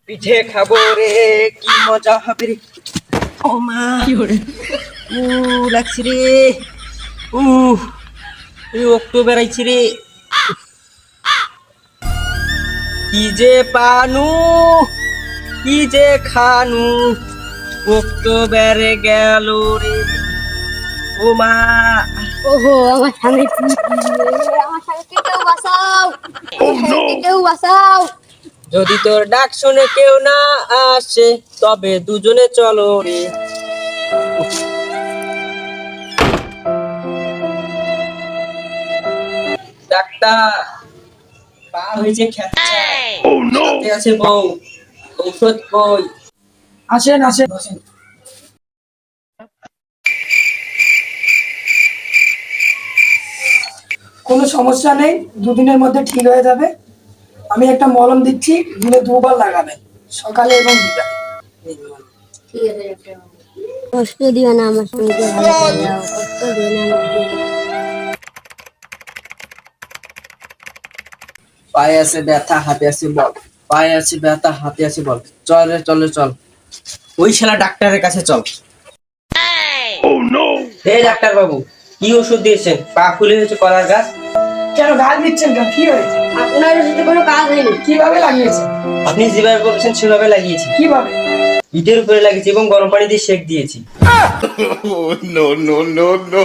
পিঠে খাবো রে, কি মজা হবে রে। ও মা, উ লাগছে রে। উ অক্টোবর আইছি রে। কি যে পানু, কি যে খানু, অক্টোবর গেল রে। ও মা, ওহো, আমার স্বামীকে আমার স্বামীকে কেউ বাঁচাও, স্বামীকে কেউ বাঁচাও। যদি তোর ডাক শুনে কেউ না আসে, তবে দুজনে চলো রে। ডাক্তার, পা হয়েছে খেচ্ছা, সাথে আছে বউ, ঔষধ কই? আসেন আসেন বসেন। কোনো সমস্যা নেই, দুদিনের মধ্যে ঠিক হয়ে যাবে। আমি একটা মলম দিচ্ছি, দিনে 2 বার লাগাবেন, সকালে এবং বিকালে। ঠিক আছে ডাক্তার, কষ্ট দিও না আমার স্বামীকে, ভালো করে দাও, কষ্ট দিও না আমার স্বামীকে। পায়ে আছে ব্যথা, হাতে আছে বল। পায়ে আছে ব্যথা, হাতে আছে বল। চল রে, চল রে, চল। ওই শালা ডাক্তারের কাছে চল। হে ডাক্তার বাবু, কি ওষুধ দিয়েছেন? পা ফুলে হয়েছে কলার গাছ। কেন গাল দিচ্ছেন কেন? কি হয়েছে? আপনার ওষুধে কোনো কাজ হয়নি। কিভাবে লাগিয়েছেন? আপনি যেভাবে বলেছেন সেভাবে লাগিয়েছি। কিভাবে? ইটের উপরে লাগিয়েছি এবং গরম পানি দিয়ে সেক দিয়েছি। No, no, no, no.